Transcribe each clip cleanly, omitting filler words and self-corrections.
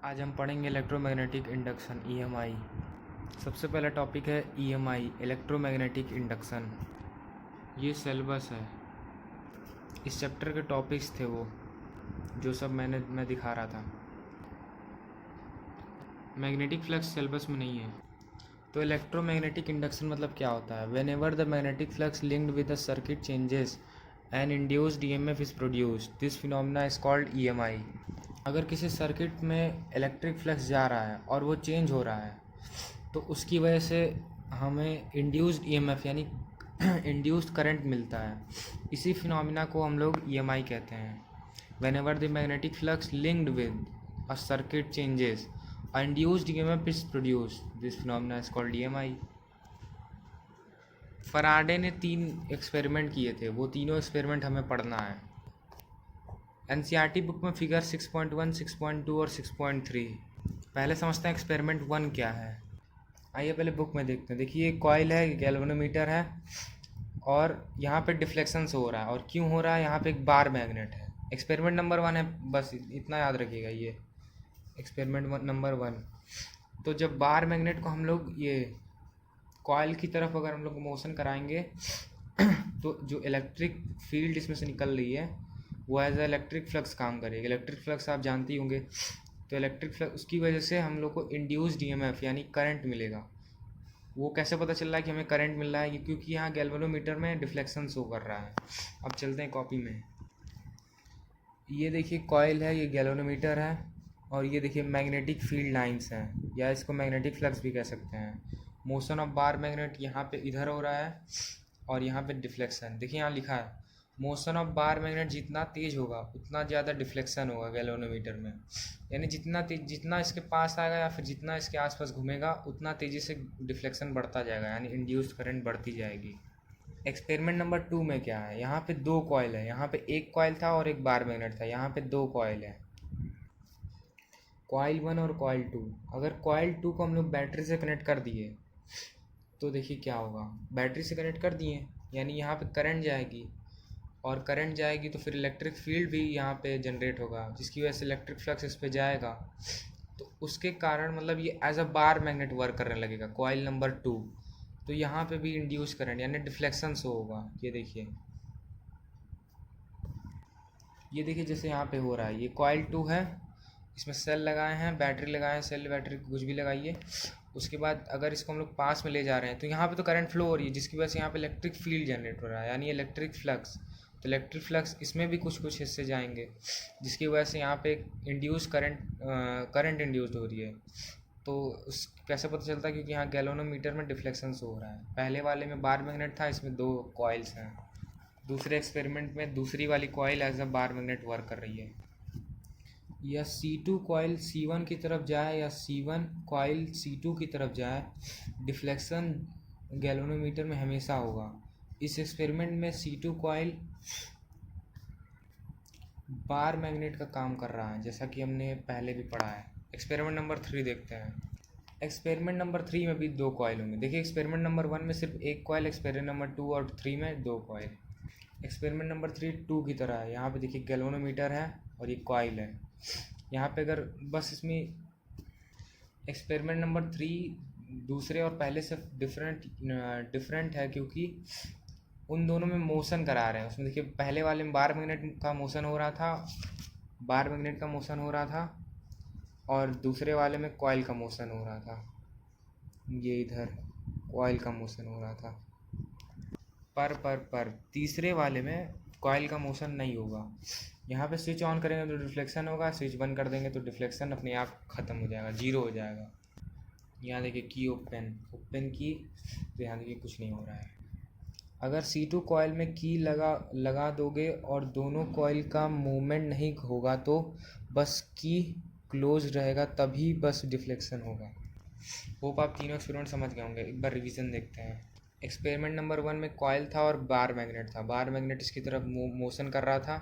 आज हम पढ़ेंगे इलेक्ट्रोमैग्नेटिक इंडक्शन ईएमआई। सबसे पहला टॉपिक है ईएमआई इलेक्ट्रोमैग्नेटिक इंडक्शन। ये सिलेबस है, इस चैप्टर के टॉपिक्स थे वो जो सब मैं दिखा रहा था। मैग्नेटिक फ्लक्स सिलेबस में नहीं है। तो इलेक्ट्रोमैग्नेटिक इंडक्शन मतलब क्या होता है? When ever the magnetic flux linked with the circuit changes and induced EMF is produced, this phenomena is called EMI. अगर किसी सर्किट में इलेक्ट्रिक फ्लक्स जा रहा है और वो चेंज हो रहा है तो उसकी वजह से हमें इंड्यूस्ड ईएमएफ यानी इंड्यूस्ड करंट मिलता है। इसी फिनोमेना को हम लोग ईएमआई कहते हैं। When ever the magnetic flux linked with a circuit changes induced EMF is produced, this phenomena is called EMI. Faraday ने 3 एक्सपेरिमेंट किए थे, वो तीनों एक्सपेरिमेंट हमें पढ़ना है। एनसीईआरटी बुक में फिगर 6.1, 6.2 और 6.3। पहले समझते हैं एक्सपेरिमेंट 1 क्या है। आइए पहले बुक में देखते हैं। देखिए कॉइल है, गैल्वेनोमीटर है और यहाँ पे डिफ्लेक्शंस हो रहा है। और क्यों हो रहा है? यहाँ पे एक बार मैग्नेट है। एक्सपेरिमेंट नंबर 1 है, बस इतना याद रखिएगा। ये एक्सपेरिमेंट नंबर 1। तो जब बार मैग्नेट को हम लोग ये कॉइल की तरफ अगर हम लोग मोशन कराएंगे तो जो इलेक्ट्रिक फील्ड इसमें से निकल रही है वो एज इलेक्ट्रिक फ्लक्स काम करेगी। इलेक्ट्रिक फ्लक्स आप जानते ही होंगे। तो इलेक्ट्रिक फ्लक्स उसकी वजह से हम लोग को इंड्यूस्ड ईएमएफ यानी करंट मिलेगा। वो कैसे पता चल रहा है कि हमें करंट मिल रहा है? क्योंकि यहाँ गैल्वेनोमीटर में डिफ्लेक्शन शो कर रहा है। अब चलते हैं कॉपी में। ये देखिए कॉइल है, ये गैल्वेनोमीटर है और ये देखिए मैग्नेटिक फील्ड लाइंस हैं या इसको मैग्नेटिक फ्लक्स भी कह सकते हैं। मोशन ऑफ बार मैग्नेट यहाँ पे इधर हो रहा है और यहाँ पे डिफ्लेक्शन। देखिए यहाँ लिखा है मोशन ऑफ बार मैग्नेट जितना तेज होगा उतना ज़्यादा डिफ्लेक्शन होगा गैल्वेनोमीटर में। यानी जितना इसके पास आएगा या फिर जितना इसके आसपास घूमेगा उतना तेज़ी से डिफ्लेक्शन बढ़ता जाएगा, यानी इंड्यूस्ड करंट बढ़ती जाएगी। एक्सपेरिमेंट नंबर 2 में क्या है? यहाँ पे 2 कॉइल है। यहाँ पे एक कॉइल था और एक बार मैग्नेट था। यहाँ पे 2 कॉइल है, कॉइल 1 और कॉइल 2। अगर कॉइल 2 को हम लोग बैटरी से कनेक्ट कर दिए तो देखिए क्या होगा। बैटरी से कनेक्ट कर दिए यानी यहाँ पे करंट जाएगी और करंट जाएगी तो फिर इलेक्ट्रिक फील्ड भी यहाँ पे जनरेट होगा जिसकी वजह से इलेक्ट्रिक फ्लक्स इस पे जाएगा। तो उसके कारण मतलब ये as a bar magnet work करने लगेगा कॉइल नंबर 2। तो यहाँ पे भी इंड्यूस करंट यानी डिफ्लेक्शन शो होगा। ये देखिए जैसे यहाँ पे हो रहा है। ये कॉइल 2 है, इसमें सेल लगाए हैं, बैटरी लगाए हैं, सेल बैटरी कुछ भी लगाइए। उसके बाद अगर इसको हम लोग पास में ले जा रहे हैं तो यहाँ पे तो करंट फ्लो हो रही है जिसकी वजह से यहाँ पे इलेक्ट्रिक फील्ड जनरेट हो रहा है यानी इलेक्ट्रिक फ्लक्स। तो इलेक्ट्रिक फ्लक्स इसमें भी कुछ हिस्से जाएंगे जिसकी वजह से यहाँ पे इंड्यूस करंट इंड्यूस्ड हो रही है। तो उस कैसे पता चलता है? क्योंकि यहाँ गैल्वेनोमीटर में डिफ्लेक्शन हो रहा है। पहले वाले में बार मैग्नेट था, इसमें 2 कॉइल्स हैं। दूसरे एक्सपेरिमेंट में दूसरी वाली coil as a bar magnet work कर रही है। या C2 कॉइल C1 की तरफ जाए या C1 कॉइल C2 की तरफ जाए, डिफ्लेक्शन गैल्वेनोमीटर में हमेशा होगा। इस एक्सपेरिमेंट में C2 कॉइल बार मैग्नेट का काम कर रहा है जैसा कि हमने पहले भी पढ़ा है। एक्सपेरिमेंट नंबर 3 देखते हैं। एक्सपेरिमेंट नंबर 3 में भी 2 कॉइल होंगे। देखिए एक्सपेरिमेंट नंबर 1 में सिर्फ एक कॉइल, एक्सपेरिमेंट नंबर 2 और 3 में 2 कॉइल। एक्सपेरिमेंट नंबर 3 2 की तरह है। यहाँ पे देखिए गैल्वेनोमीटर है और ये कॉइल है। यहाँ पे अगर बस इसमें एक्सपेरिमेंट नंबर 3 दूसरे और पहले से डिफरेंट है क्योंकि उन दोनों में मोशन करा रहे हैं। उसमें देखिए पहले वाले में बार मैग्नेट का मोशन हो रहा था, और दूसरे वाले में कॉइल का मोशन हो रहा था। ये इधर कॉइल का मोशन हो रहा था पर तीसरे वाले में कॉइल का मोशन नहीं होगा। यहाँ पे स्विच ऑन करेंगे तो डिफ्लेक्शन होगा, स्विच बंद कर देंगे तो डिफ्लेक्शन अपने आप ख़त्म हो जाएगा, जीरो हो जाएगा। यहाँ देखिए की ओपन की तो यहाँ देखिए कुछ नहीं हो रहा है। अगर C2 कॉइल में की लगा दोगे और दोनों कॉइल का मूवमेंट नहीं होगा तो बस की क्लोज रहेगा, तभी बस डिफ्लेक्शन होगा। होप आप तीनों एक्सपेरिमेंट समझ गए होंगे। एक बार रिवीजन देखते हैं। एक्सपेरिमेंट नंबर 1 में कॉइल था और बार मैग्नेट था। बार मैग्नेट इसकी तरफ मोशन कर रहा था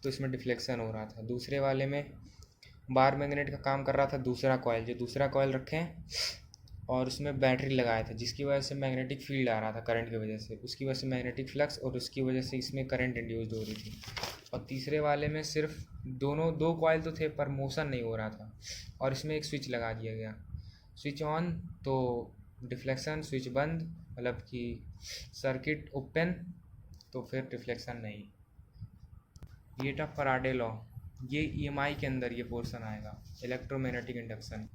तो इसमें डिफ्लेक्शन हो रहा था। दूसरे वाले में बार मैग्नेट का काम कर रहा था दूसरा कॉइल, जो दूसरा कॉइल रखें और उसमें बैटरी लगाया था जिसकी वजह से मैग्नेटिक फील्ड आ रहा था करंट की वजह से, उसकी वजह से मैग्नेटिक फ्लक्स और उसकी वजह से इसमें करंट इंड्यूस्ड हो रही थी। और तीसरे वाले में सिर्फ दो कॉइल तो थे पर मोशन नहीं हो रहा था, और इसमें एक स्विच लगा दिया गया। स्विच ऑन तो डिफ्लेक्शन, स्विच बंद मतलब कि सर्किट ओपन तो फिर डिफ्लेक्शन नहीं। ये था फराडे लॉ। ये ईएमआई के अंदर ये पोर्शन आएगा, इलेक्ट्रोमैग्नेटिक इंडक्शन।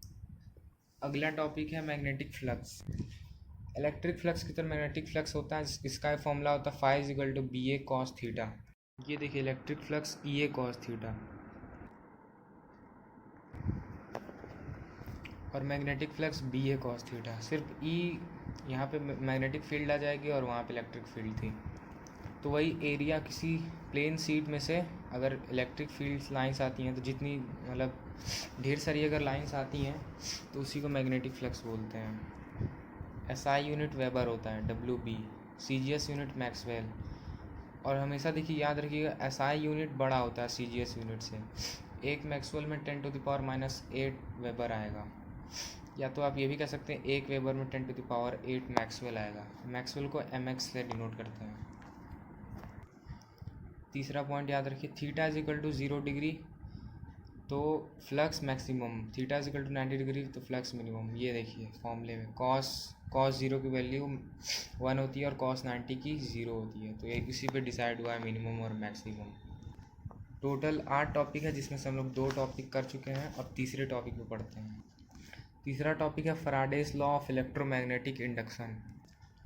अगला टॉपिक है मैग्नेटिक फ्लक्स। इलेक्ट्रिक फ्लक्स की तरह मैग्नेटिक फ्लक्स होता है, इसका फॉर्मूला होता है phi equal to B A cos theta. ये देखिए electric flux E A cos theta, और magnetic flux B A cos theta. सिर्फ ई यहाँ पे मैग्नेटिक फील्ड आ जाएगी और वहाँ पे इलेक्ट्रिक फील्ड थी। तो वही एरिया किसी प्लेन शीट में से अगर इलेक्ट्रिक फील्ड लाइंस आती हैं तो जितनी मतलब ढेर सारी अगर लाइंस आती हैं तो उसी को मैग्नेटिक फ्लक्स बोलते हैं। एसआई यूनिट वेबर होता है, W B. CGS unit maxwell. और हमेशा देखिए याद रखिएगा एसआई यूनिट बड़ा होता है सीजीएस यूनिट से। एक मैक्सवेल में 10⁻⁸ वेबर आएगा, या तो आप ये भी कह सकते हैं एक वेबर में 10⁸ मैक्सवेल आएगा। मैक्सवेल को mx से डिनोट करते हैं। तीसरा पॉइंट याद रखिए, theta is equal to 0 degree तो flux maximum, theta is equal to 90 degree तो फ्लक्स मिनिमम। ये देखिए फॉर्मूले में कॉस 0 की वैल्यू 1 होती है और कॉस 90 की 0 होती है, तो एक इसी पे डिसाइड हुआ है मिनिमम और मैक्सिमम। टोटल 8 टॉपिक है जिसमें से हम लोग 2 टॉपिक कर चुके हैं, अब तीसरे टॉपिक पे पढ़ते हैं। तीसरा टॉपिक है Faraday's law of electromagnetic induction.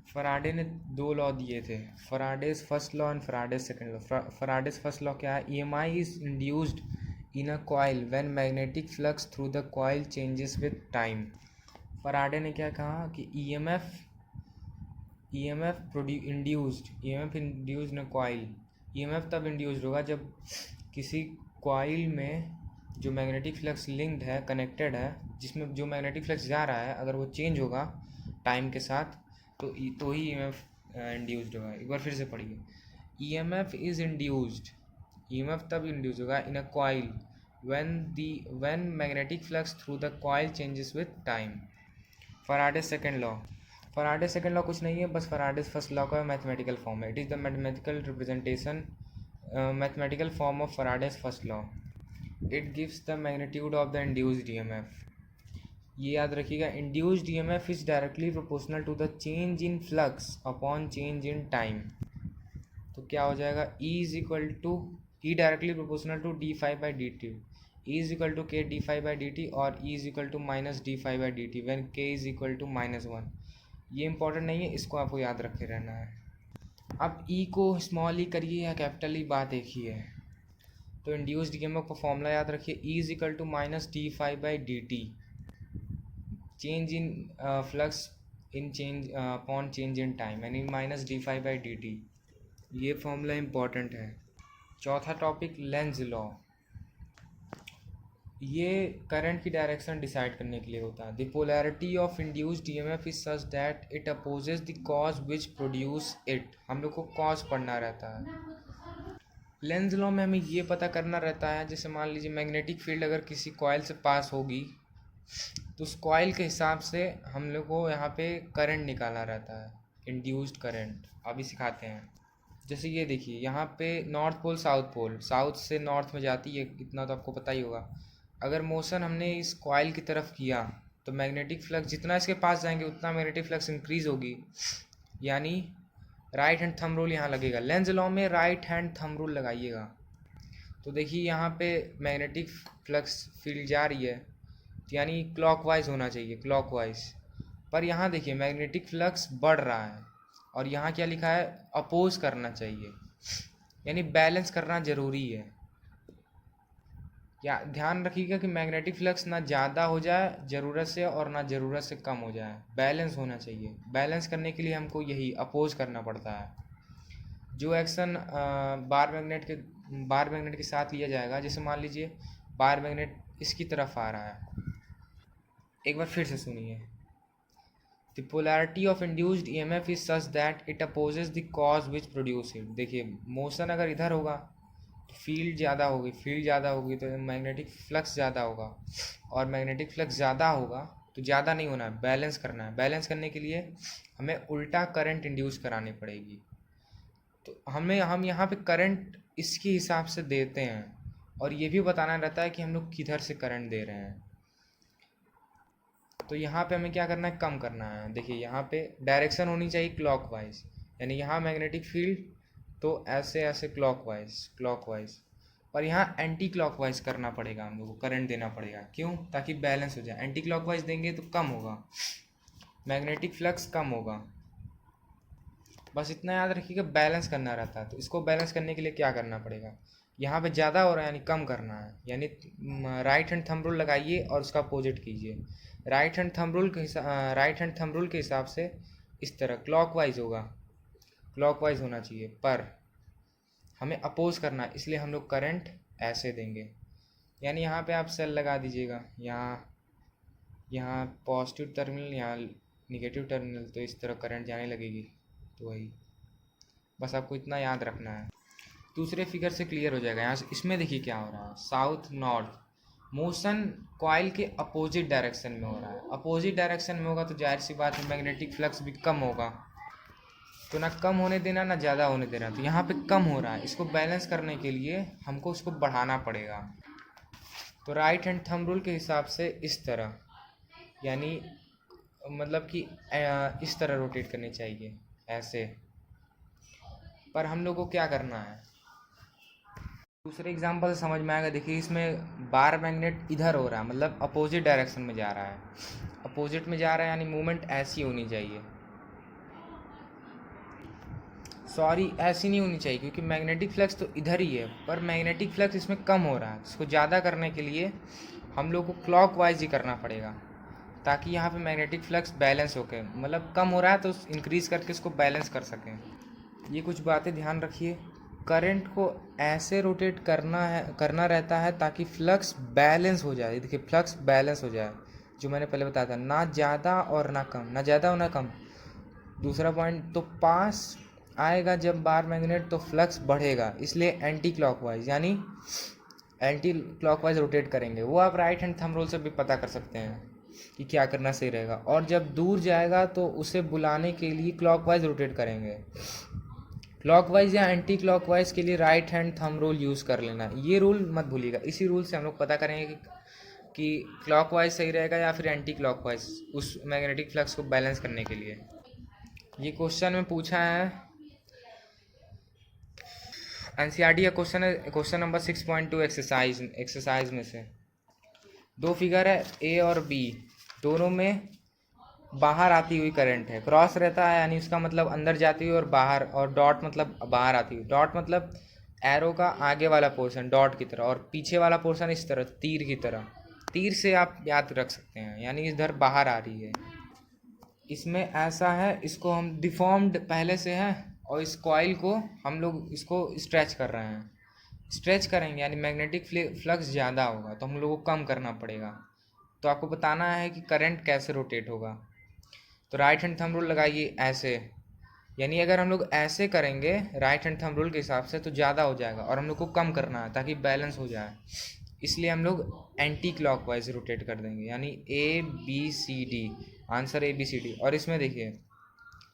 Faraday ने 2 लॉ दिए थे, Faraday's first law and Faraday's second law. Faraday's first law क्या है, EMI is induced in a coil when magnetic flux through the coil changes with time. Faraday ने क्या कहा कि EMF induced in coil. EMF तब induced होगा जब किसी कॉइल में जो मैग्नेटिक फ्लक्स लिंक्ड है, कनेक्टेड है, जिसमें जो मैग्नेटिक फ्लक्स जा रहा है अगर वो चेंज होगा टाइम के साथ तो ही ईएमएफ इंड्यूस्ड होगा। एक बार फिर से पढ़िए, ईएमएफ इज इंड्यूस्ड, ईएमएफ तब इंड्यूस होगा in a coil when magnetic flux through the coil changes with time. Faraday second law, Faraday second law कुछ नहीं है, बस फराडेज फर्स्ट लॉ का मैथमेटिकल फॉर्म है। It is the mathematical representation, mathematical form of Faraday's first law. It gives the magnitude of the induced EMF. ये याद रखिएगा, induced EMF is directly proportional to the change in flux upon change in time. तो क्या हो जाएगा, E directly proportional to d∅/dt, E is equal to k d∅/dt और E is equal to minus d∅/dt when k is equal to -1। ये important नहीं है, इसको आपको याद रखे रहना है। अब E को स्मॉल ई करिए या कैपिटल ई, बात एक ही है। तो इंड्यूस्ड ईएमएफ का फॉर्मूला याद रखिए, E is equal to minus d∅/dt, change in flux in change upon change in time, यानी माइनस d∅/dt। ये फॉर्मूला इंपॉर्टेंट है। चौथा टॉपिक लेंज लॉ। ये करंट की डायरेक्शन डिसाइड करने के लिए होता है। The polarity of induced EMF is such that it opposes the cause which produce it. हम लोग को कॉज पढ़ना रहता है। लेंज लॉ में हमें ये पता करना रहता है, जैसे मान लीजिए मैग्नेटिक फील्ड अगर किसी कॉइल से पास होगी तो उस कॉइल के हिसाब से हम लोग को यहाँ पे करंट निकालना रहता है, इंड्यूस्ड करंट। अभी सिखाते हैं। जैसे ये देखिए यहाँ पे north pole south pole, south से नॉर्थ में जाती है, इतना तो आपको पता ही होगा। अगर मोशन हमने इस कॉइल की तरफ किया तो मैग्नेटिक फ्लक्स जितना इसके पास जाएंगे उतना मैग्नेटिक फ्लक्स इंक्रीज होगी, यानी राइट हैंड थंब रूल यहाँ लगेगा। लेंज लॉ में राइट हैंड थंब रूल लगाइएगा। तो देखिए यहाँ पे मैग्नेटिक फ्लक्स फील्ड जा रही है, तो यानी क्लॉकवाइज होना चाहिए, क्लॉकवाइज। पर यहाँ देखिए मैग्नेटिक फ्लक्स बढ़ रहा है और यहाँ क्या लिखा है, अपोज करना चाहिए, यानी बैलेंस करना ज़रूरी है। या ध्यान रखिएगा कि मैग्नेटिक फ्लक्स ना ज़्यादा हो जाए ज़रूरत से और ना ज़रूरत से कम हो जाए, बैलेंस होना चाहिए। बैलेंस करने के लिए हमको यही अपोज करना पड़ता है। जो एक्शन बार मैग्नेट के साथ लिया जाएगा, जैसे मान लीजिए बार मैग्नेट इसकी तरफ आ रहा है, एक बार फिर से सुनिए। The polarity of induced EMF is such that it opposes the cause which produce it। देखिए मोशन अगर इधर होगा तो फील्ड ज़्यादा होगी तो मैग्नेटिक फ्लक्स ज़्यादा होगा, और मैग्नेटिक फ्लक्स ज़्यादा होगा तो ज़्यादा नहीं होना है, बैलेंस करना है। बैलेंस करने के लिए हमें उल्टा करंट इंड्यूस करानी पड़ेगी। तो हम यहाँ पे करंट इसके हिसाब से देते हैं, और ये भी बताना रहता है कि हम लोग किधर से करंट दे रहे हैं। तो यहाँ पे हमें क्या करना है, कम करना है। देखिए यहाँ पे डायरेक्शन होनी चाहिए क्लॉकवाइज, यानी यहाँ मैग्नेटिक फील्ड तो ऐसे ऐसे क्लॉकवाइज, और यहाँ एंटी क्लॉकवाइज करना पड़ेगा, हम लोग को करंट देना पड़ेगा। क्यों? ताकि बैलेंस हो जाए। एंटी क्लॉकवाइज देंगे तो कम होगा, मैग्नेटिक फ्लक्स कम होगा। बस इतना याद रखिएगा, बैलेंस करना रहता है। तो इसको बैलेंस करने के लिए क्या करना पड़ेगा, यहाँ पे ज़्यादा हो रहा है यानी कम करना है, यानी राइट हैंड थंब रूल लगाइए और उसका अपोजिट कीजिए। राइट हैंड थंब रूल के हिसाब से इस तरह क्लॉकवाइज होगा, क्लॉकवाइज होना चाहिए, पर हमें अपोज करना है, इसलिए हम लोग करंट ऐसे देंगे। यानी यहाँ पे आप सेल लगा दीजिएगा, यहाँ पॉजिटिव टर्मिनल, यहाँ निगेटिव टर्मिनल, तो इस तरह करंट जाने लगेगी। तो वही बस आपको इतना याद रखना है, दूसरे फिगर से क्लियर हो जाएगा। यहाँ से इसमें देखिए क्या हो रहा है, साउथ नॉर्थ मोशन कॉइल के अपोजिट डायरेक्शन में हो रहा है। अपोजिट डायरेक्शन में होगा तो जाहिर सी बात है मैग्नेटिक फ्लक्स भी कम होगा। तो ना कम होने देना ना ज़्यादा होने देना, तो यहाँ पे कम हो रहा है। इसको बैलेंस करने के लिए हमको इसको बढ़ाना पड़ेगा। तो राइट हैंड थंब रूल के हिसाब से इस तरह, यानी मतलब कि इस तरह रोटेट करनी चाहिए ऐसे। पर हम लोग को क्या करना है, दूसरे एग्जांपल से समझ में आएगा। देखिए इसमें बार मैग्नेट इधर हो रहा है, मतलब अपोजिट डायरेक्शन में जा रहा है। अपोजिट में जा रहा है यानी मूवमेंट ऐसी होनी चाहिए, सॉरी ऐसी नहीं होनी चाहिए, क्योंकि मैग्नेटिक फ्लक्स तो इधर ही है, पर मैग्नेटिक फ्लक्स इसमें कम हो रहा है। इसको ज़्यादा करने के लिए हम लोग को क्लॉकवाइज ही करना पड़ेगा, ताकि यहाँ पे मैग्नेटिक फ्लक्स बैलेंस होके, मतलब कम हो रहा है तो इंक्रीज़ करके इसको बैलेंस कर सकें। ये कुछ बातें ध्यान रखिए। करंट को ऐसे रोटेट करना रहता है ताकि फ्लक्स बैलेंस हो जाए। देखिए फ्लक्स बैलेंस हो जाए, जो मैंने पहले बताया था, ना ज़्यादा और ना कम, ना ज़्यादा और ना कम। दूसरा पॉइंट, तो पास आएगा जब बार मैग्नेट तो फ्लक्स बढ़ेगा, इसलिए एंटी क्लॉकवाइज, यानी एंटी क्लॉकवाइज रोटेट करेंगे। वो आप राइट हैंड थंब रूल से भी पता कर सकते हैं कि क्या करना सही रहेगा। और जब दूर जाएगा तो उसे बुलाने के लिए क्लॉकवाइज रोटेट करेंगे। क्लॉकवाइज या एंटी क्लॉकवाइज के लिए right hand thumb rule use कर लेना, ये रूल मत भूलिएगा। इसी रूल से हम लोग पता करेंगे कि क्लॉकवाइज सही रहेगा या फिर एंटी क्लॉकवाइज, उस मैग्नेटिक फ्लक्स को बैलेंस करने के लिए। ये क्वेश्चन में पूछा है, एनसीईआरटी का क्वेश्चन है, क्वेश्चन नंबर 6.2 एक्सरसाइज में से दो फिगर है ए और बी, दोनों में बाहर आती हुई करंट है। क्रॉस रहता है यानी उसका मतलब अंदर जाती हुई और बाहर, और डॉट मतलब बाहर आती हुई। डॉट मतलब एरो का आगे वाला पोर्शन डॉट की तरह, और पीछे वाला पोर्शन इस तरह तीर की तरह। तीर से आप याद रख सकते हैं, यानी इधर बाहर आ रही है। इसमें ऐसा है, इसको हम डिफॉर्म्ड पहले से है, और इस कॉइल को हम लोग इसको स्ट्रेच कर रहे हैं। स्ट्रेच करेंगे यानी मैग्नेटिक फ्लक्स ज़्यादा होगा, तो हम लोग को कम करना पड़ेगा। तो आपको बताना है कि करंट कैसे रोटेट होगा। तो राइट हैंड थंब रूल लगाइए ऐसे, यानी अगर हम लोग ऐसे करेंगे राइट हैंड थंब रूल के हिसाब से तो ज़्यादा हो जाएगा, और हम लोग को कम करना है ताकि बैलेंस हो जाए। इसलिए हम लोग एंटी क्लॉकवाइज रोटेट कर देंगे, यानी A B C D, answer A B C D. और इसमें देखिए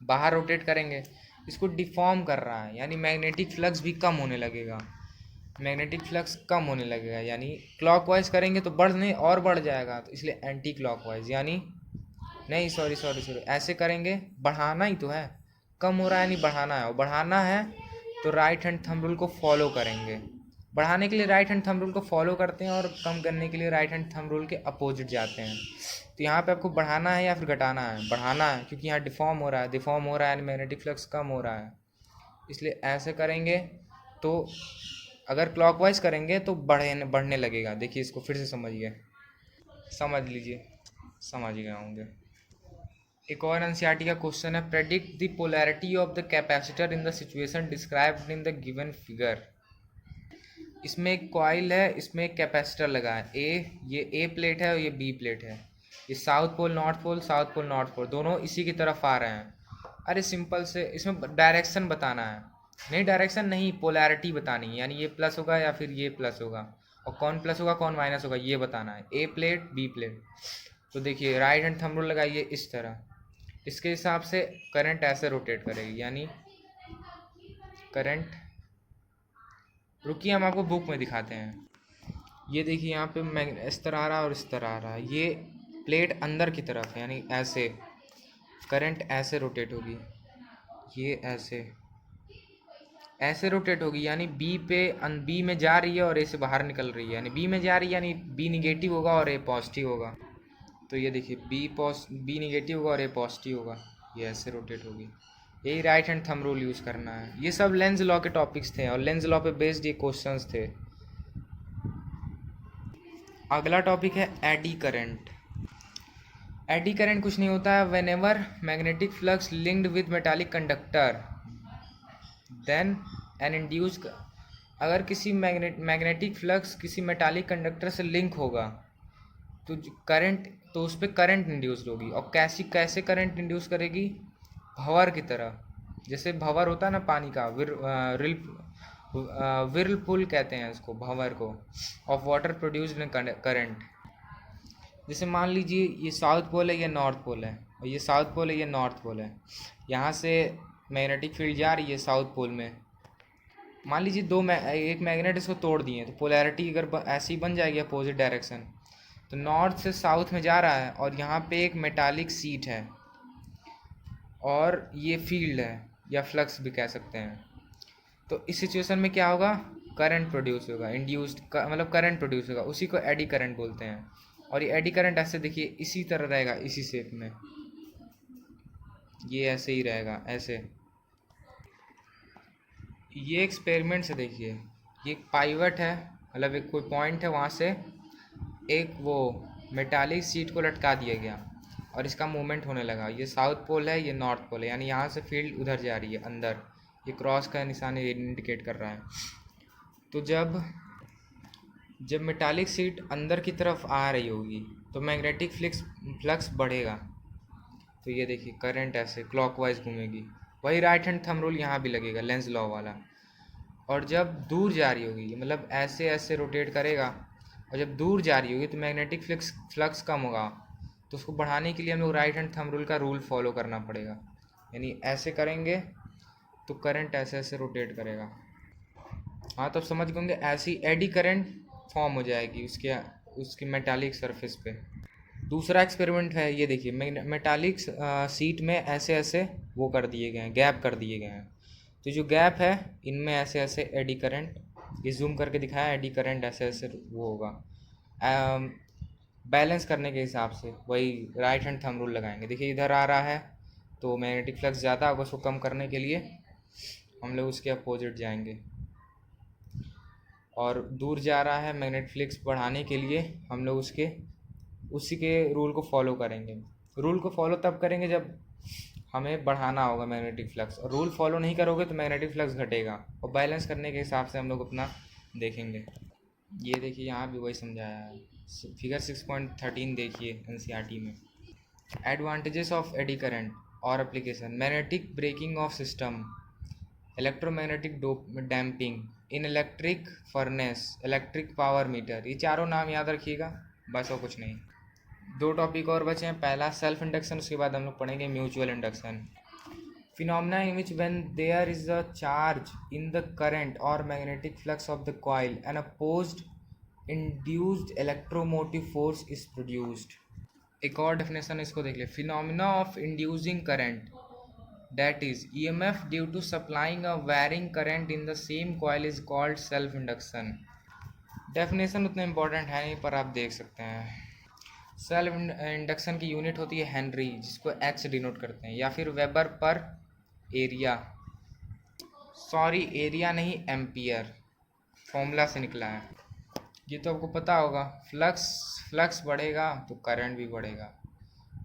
बाहर रोटेट करेंगे, इसको डिफॉर्म कर रहा है, यानी मैग्नेटिक फ्लक्स भी कम होने लगेगा। मैग्नेटिक फ्लक्स कम होने लगेगा, यानी क्लॉकवाइज करेंगे तो बढ़ने और बढ़ जाएगा, तो इसलिए एंटी क्लॉकवाइज, यानी नहीं सॉरी ऐसे करेंगे, बढ़ाना ही तो है, कम हो रहा है यानी बढ़ाना है, और बढ़ाना है तो राइट हैंड थंब रूल को फॉलो करेंगे। बढ़ाने के लिए राइट हैंड थंब रूल को फॉलो करते हैं, और कम करने के लिए राइट हैंड थंब रूल के अपोजिट जाते हैं। तो यहाँ पे आपको बढ़ाना है या फिर घटाना है, बढ़ाना है, क्योंकि यहाँ डिफॉर्म हो रहा है यानी मैग्नेटिक फ्लक्स कम हो रहा है, इसलिए ऐसे करेंगे। तो अगर क्लॉकवाइज करेंगे तो बढ़ने लगेगा। देखिए इसको फिर से समझिए, समझ लीजिए, समझ गए होंगे। एक और एनसीईआरटी का क्वेश्चन है, predict the polarity of the capacitor in the situation described in the given figure. इसमें एक कॉइल है, इसमें एक कैपेसिटर लगा है, ये ए प्लेट है और ये बी प्लेट है। ये साउथ पोल नॉर्थ पोल दोनों इसी की तरफ आ रहे हैं। अरे सिंपल से इसमें डायरेक्शन बताना है, नहीं डायरेक्शन नहीं, पोलैरिटी बतानी है, यानी ये प्लस होगा या फिर ये प्लस होगा, और कौन प्लस होगा कौन माइनस होगा ये बताना है, ए प्लेट बी प्लेट। तो देखिए राइट हैंड थंब रूल लगाइए इस तरह, इसके हिसाब से करंट ऐसे रोटेट करेगी, यानी करंट रुकिए हम आपको बुक में दिखाते हैं। ये देखिए यहाँ पे इस तरह आ रहा है और इस तरह आ रहा है। ये प्लेट अंदर की तरफ है, यानी ऐसे करंट ऐसे रोटेट होगी, ये ऐसे ऐसे रोटेट होगी, यानी बी में जा रही है और ए से बाहर निकल रही है, यानी बी में जा रही है, यानी बी निगेटिव होगा और ए पॉजिटिव होगा। तो ये देखिए बी निगेटिव होगा और ए पॉजिटिव होगा, ये ऐसे रोटेट होगी। यही right hand thumb rule use करना है। ये सब लेंस लॉ के टॉपिक्स थे और लेंस लॉ पे बेस्ड ये क्वेश्चंस थे। अगला टॉपिक है एडी करंट। एडी करंट कुछ नहीं होता है, whenever magnetic flux linked with metallic conductor then an induce, अगर किसी मैग्नेटिक फ्लक्स किसी मेटालिक कंडक्टर से लिंक होगा तो करंट, तो उस पर करंट इंड्यूस होगी। और कैसे करंट इंड्यूस करेगी? भंवर की तरह। जैसे भंवर होता है ना पानी का, विर्लपुल कहते हैं इसको, भंवर को, of water produced in current. जैसे मान लीजिए ये साउथ पोल है, ये नॉर्थ पोल है, और ये साउथ पोल है, ये नॉर्थ पोल है। यहाँ से मैग्नेटिक फील्ड जा रही है साउथ पोल में। मान लीजिए एक मैग्नेट इसको तोड़ दिए, तो पोलैरिटी अगर ऐसी बन जाएगी अपोजिट डायरेक्शन, तो नॉर्थ से साउथ में जा रहा है और यहाँ पे एक मेटालिक सीट है और ये फील्ड है या फ्लक्स भी कह सकते हैं। तो इस सिचुएशन में क्या होगा? करंट प्रोड्यूस होगा, इंड्यूस्ड मतलब करंट प्रोड्यूस होगा, उसी को एडी करंट बोलते हैं। और ये एडी करंट ऐसे देखिए इसी तरह रहेगा, इसी शेप में, ये ऐसे ही रहेगा ऐसे। ये एक्सपेरिमेंट से देखिए, ये एक पाइवट है, मतलब एक कोई पॉइंट है, वहाँ से एक वो मेटालिक सीट को लटका दिया गया और इसका मूवमेंट होने लगा। ये साउथ पोल है, ये नॉर्थ पोल है, यानी यहाँ से फील्ड उधर जा रही है अंदर। ये क्रॉस का निशान ये इंडिकेट कर रहा है। तो जब मेटालिक सीट अंदर की तरफ आ रही होगी तो मैग्नेटिक फ्लक्स बढ़ेगा। तो ये देखिए करंट ऐसे क्लॉकवाइज घूमेगी। वही राइट हैंड थंब रूल यहाँ भी लगेगा, लेंस लॉ वाला। और जब दूर जा रही होगी, मतलब ऐसे ऐसे रोटेट करेगा, और जब दूर जा रही होगी तो मैग्नेटिक फ्लक्स कम होगा। तो उसको बढ़ाने के लिए हम लोग राइट हैंड थंब रूल का रूल फॉलो करना पड़ेगा, यानी ऐसे करेंगे तो करंट ऐसे ऐसे रोटेट करेगा। हाँ, तो समझ गए होंगे, ऐसी एडी करंट फॉर्म हो जाएगी उसके मेटालिक सरफेस पे। दूसरा एक्सपेरिमेंट है, ये देखिए मेटालिक सीट में ऐसे ऐसे वो कर दिए गए हैं, गैप कर दिए गए हैं। तो जो गैप है इनमें ऐसे ऐसे एडी करंट, ये जूम करके दिखाया, एडी करंट ऐसे ऐसे वो होगा। बैलेंस करने के हिसाब से वही राइट हैंड थंब रूल लगाएंगे। देखिए इधर आ रहा है तो मैग्नेटिक फ्लक्स ज़्यादा होगा, उसको कम करने के लिए हम लोग उसके अपोजिट जाएंगे। और दूर जा रहा है मैग्नेटिक फ्लक्स बढ़ाने के लिए हम लोग उसी के रूल को फॉलो करेंगे। रूल को फॉलो तब करेंगे जब हमें बढ़ाना होगा मैग्नेटिक फ्लक्स, और रूल फॉलो नहीं करोगे तो मैग्नेटिक फ्लक्स घटेगा। और बैलेंस करने के हिसाब से हम लोग अपना देखेंगे। ये देखिए यहाँ भी वही समझाया है, फिगर 6.13 देखिए एनसीईआरटी में। एडवांटेजेस ऑफ एडी करंट और application: magnetic braking of system, electromagnetic damping, in electric furnace, electric power meter. ये चारों नाम याद रखिएगा, बस और कुछ नहीं। दो टॉपिक और बचे हैं, पहला सेल्फ इंडक्शन, उसके बाद हम लोग पढ़ेंगे mutual induction. Phenomena in which when there is a charge in the current और magnetic flux of the coil an opposed induced electromotive force is produced. एक और डेफिनेशन इसको देख ले, phenomena of inducing current, that is EMF due to supplying a varying current in the same coil is called self induction। Definition उतना important है नहीं पर आप देख सकते हैं। सेल्फ इंडक्शन की यूनिट होती है हेनरी, जिसको एच डिनोट करते हैं, या फिर वेबर पर एरिया, सॉरी एरिया नहीं एम्पियर, फॉर्मूला से निकला है। ये तो आपको पता होगा, फ्लक्स बढ़ेगा तो करंट भी बढ़ेगा।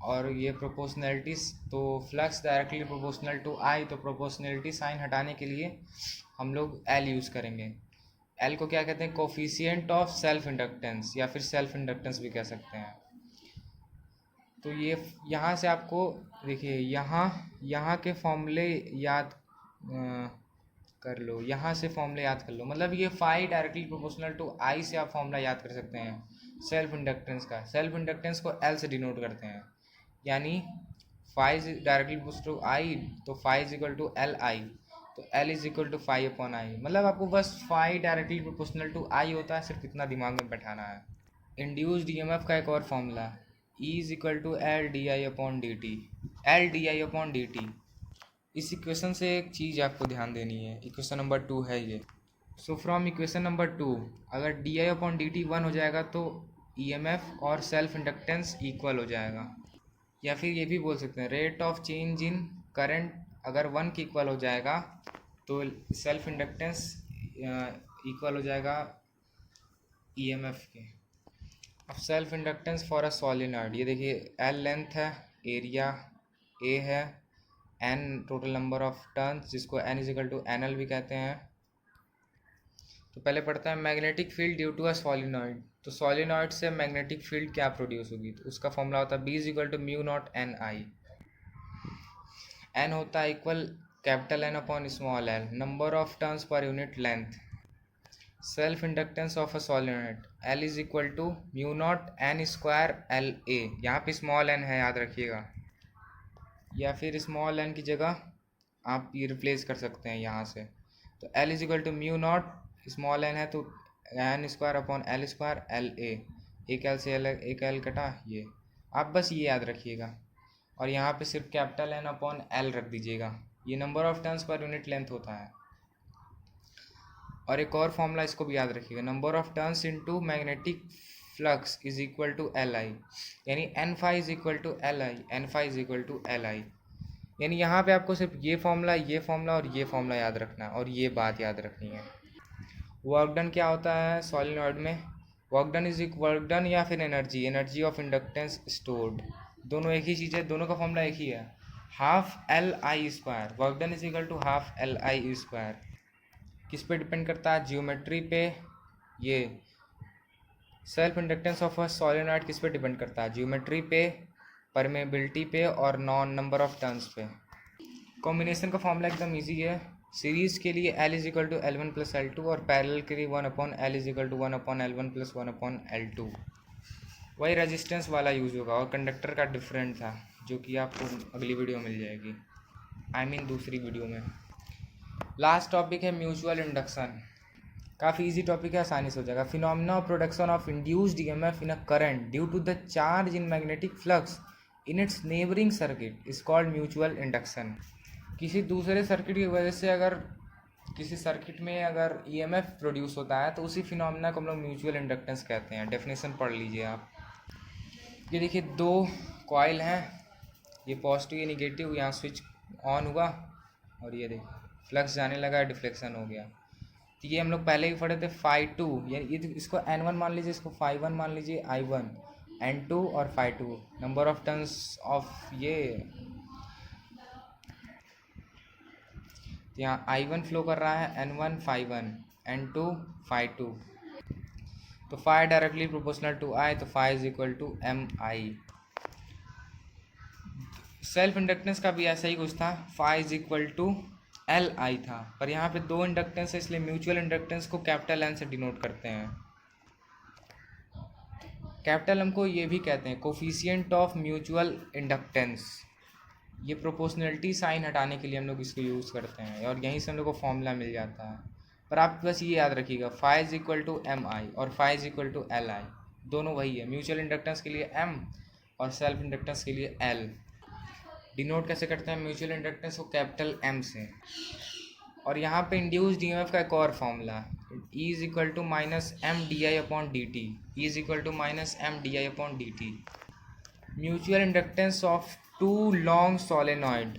और ये प्रोपोर्शनैलिटी, तो flux directly proportional to I, तो प्रोपोर्शनैलिटी साइन हटाने के लिए हम लोग एल यूज़ करेंगे। एल को क्या कहते हैं? कोफिशिएंट ऑफ सेल्फ इंडक्टेंस, या फिर सेल्फ इंडक्टेंस भी कह सकते हैं। तो ये यहाँ से आपको देखिए, यहाँ के फॉर्मूले याद कर लो, यहाँ से फॉर्मूले याद कर लो। मतलब ये phi directly proportional to I से आप फॉर्मूला याद कर सकते हैं सेल्फ इंडक्टेंस का। सेल्फ इंडक्टेंस को एल से डिनोट करते हैं, यानी phi directly proportional to I, तो phi is equal to L I. तो L is equal to phi upon I. मतलब आपको बस phi directly proportional to I होता है, सिर्फ इतना दिमाग में बैठाना है। इंड्यूस्ड ईएमएफ का एक और formula, E is equal to L D I upon D T. L D I upon D T. इस इक्वेशन से एक चीज़ आपको ध्यान देनी है, इक्वेशन नंबर 2 है ये। सो फ्रॉम इक्वेशन नंबर 2, अगर D I upon D T 1 हो जाएगा तो ईएमएफ और सेल्फ इंडक्टेंस इक्वल हो जाएगा। या फिर ये भी बोल सकते हैं rate of change in current अगर 1 के इक्वल हो जाएगा तो सेल्फ इंडक्टेंस इक्वल हो जाएगा ईएमएफ के। अब self inductance for a solenoid, ये देखिए एल लेंथ है, एरिया ए है, N total number of turns जिसको N is equal to N L भी कहते हैं। तो पहले पढ़ते हैं magnetic field due to a solenoid. तो सॉलिनॉइड से मैग्नेटिक फील्ड क्या प्रोड्यूस होगी, तो उसका फॉर्मूला होता है B is equal to mu not N I. N होता है equal capital N upon small L, number of turns per unit length. Self inductance of a solenoid L is equal to mu not N square L A. यहाँ पे small N है, याद रखिएगा, या फिर small N की जगह आप ये रिप्लेस कर सकते हैं यहाँ से। तो L is equal to mu naught, small N है तो N square upon L square L A. एक एल से एक एल कटा, ये आप बस ये याद रखिएगा। और यहाँ पे सिर्फ कैपिटल एन अपॉन एल रख दीजिएगा, ये number of turns per unit length होता है। और एक और फॉर्मूला इसको भी याद रखिएगा, number of turns into magnetic flux is equal to L I, यानी N phi is equal to L I, N phi is equal to L I. यानी यहाँ पे आपको सिर्फ ये फॉर्मूला और ये फॉर्मूला याद रखना है और ये बात याद रखनी है। वर्क डन क्या होता है सॉलिनॉइड में, work done is work done या फिर एनर्जी ऑफ इंडक्टेंस स्टोर्ड, दोनों एक ही चीज़ है, दोनों का फॉर्मूला एक ही है, half L I square. Work done is equal to half L I square. किस पे डिपेंड करता है, जियोमेट्री पे। ये self inductance of a solenoid किस पे डिपेंड करता है, जियोमेट्री पे, परमेबिलिटी पे और नॉन नंबर ऑफ टर्न्स पे। कॉम्बिनेशन का फॉर्मूला एकदम इजी है, सीरीज़ के लिए L is equal to L one plus L two और पैरेलल के लिए 1 upon L is equal to 1 upon L one plus 1 upon L two. वही रेजिस्टेंस वाला यूज़ होगा और कंडक्टर का डिफरेंट था जो कि आपको अगली वीडियो मिल जाएगी, दूसरी वीडियो में। लास्ट टॉपिक है म्यूचुअल इंडक्शन, काफ़ी इजी टॉपिक है, आसानी से हो जाएगा। Phenomena of production of induced EMF in a current due to the charge in magnetic flux in its neighbouring circuit is called mutual induction. किसी दूसरे सर्किट की वजह से अगर किसी सर्किट में अगर ईएमएफ प्रोड्यूस होता है तो उसी फिनोमिना को हम लोग म्यूचुअल इंडक्टेंस कहते हैं। डेफिनेशन पढ़ लीजिए आप। ये देखिए दो कॉइल हैं, ये पॉजिटिव ये निगेटिव, यहाँ स्विच ऑन हुआ और ये देखिए फ्लक्स जाने लगा, डिफ्लेक्शन हो गया। तो ये हम लोग पहले ही पढ़े थे फाई टू, ये इसको N1 मान लीजिए, इसको फाई वन मान लीजिए, I1, N2 और phi two, number of turns of ये। यहाँ I1 फ्लो कर रहा है, N1 phi one, N2 phi two. तो phi directly proportional to I, तो phi is equal to M I. Self inductance का भी ऐसा ही कुछ था, phi is equal to L I था, पर यहाँ पे दो इंडक्टेंस है इसलिए म्यूचुअल इंडक्टेंस को कैपिटल एन से डिनोट करते हैं। कैपिटल एम को ये भी कहते हैं कोफिशिएंट ऑफ म्यूचुअल इंडक्टेंस। ये प्रोपोर्शनलिटी साइन हटाने के लिए हम लोग इसको यूज़ करते हैं और यहीं से हम लोग को फॉर्मूला मिल जाता है। पर आप बस ये याद रखिएगा, phi is equal to M I और phi is equal to L I, दोनों वही है। म्यूचुअल इंडक्टेंस के लिए एम और सेल्फ इंडक्टेंस के लिए एल। डिनोट कैसे करते हैं म्यूचुअल इंडक्टेंस को, कैपिटल एम से। और यहाँ पे इंड्यूस्ड ईएमएफ का एक और formula, E is equal to minus M D I upon D T, E is equal to minus M D I upon D T. Mutual inductance of two long solenoid,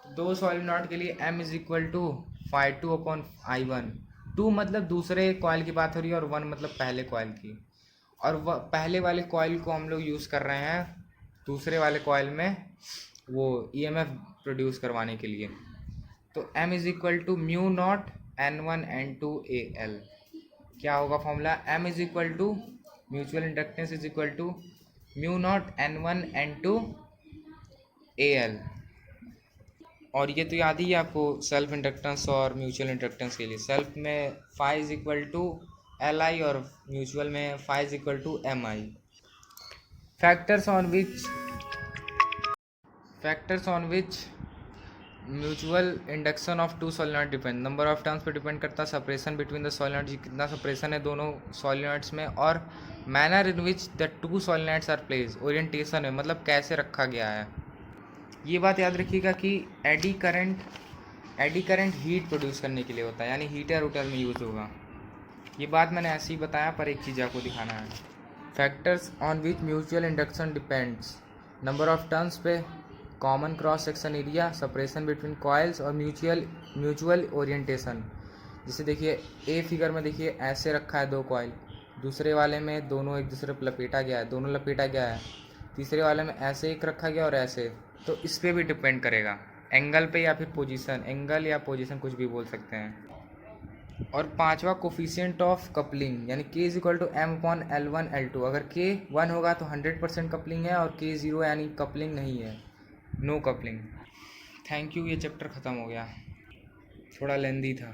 दो solenoid के लिए M is equal to phi two upon I one. Two मतलब दूसरे coil की बात हो रही है और वन मतलब पहले कॉइल की, और पहले वाले कॉइल को हम लोग यूज़ कर रहे हैं दूसरे वाले कॉइल में वो ईएमएफ प्रोड्यूस करवाने के लिए। तो M is equal to mu naught N1 N2 AL। क्या होगा formula, M is equal to mutual inductance is equal to mu naught N1 N2 AL। और ये तो याद ही है आपको सेल्फ इंडक्टेंस और म्यूचुअल इंडक्टेंस के लिए। सेल्फ में phi is equal to L I और म्यूचुअल में phi is equal to M I. Factors on which mutual induction of two solenoid depend, number of turns पे डिपेंड करता है separation between the solenoid, कितना separation है दोनों solenoids में, और manner in which the two solenoids are place, orientation है मतलब कैसे रखा गया है। ये बात याद रखिएगा कि एडी करंट हीट प्रोड्यूस करने के लिए होता है, यानी हीटर उटर में यूज़ होगा। ये बात मैंने ऐसे ही बताया, पर एक चीज़ आपको दिखाना है। Factors on which mutual induction depends, number of turns पे, common cross section area, separation between coils और म्यूचुअल ओरिएंटेशन। जैसे देखिए ए फिगर में देखिए ऐसे रखा है दो कॉइल, दूसरे वाले में दोनों एक दूसरे पर लपेटा गया है, दोनों लपेटा गया है, तीसरे वाले में ऐसे एक रखा गया और ऐसे, तो इस पर भी डिपेंड करेगा एंगल पे या फिर पोजीशन, एंगल या पोजीशन कुछ भी बोल सकते हैं। और पांचवा कोफिशिएंट ऑफ कपलिंग, यानी k इज टू m/L1L2, अगर k 1 होगा तो 100% कपलिंग है और k 0 यानी कपलिंग नहीं है, नो कपलिंग। थैंक यू, ये चैप्टर ख़त्म हो गया, थोड़ा लेंदी था।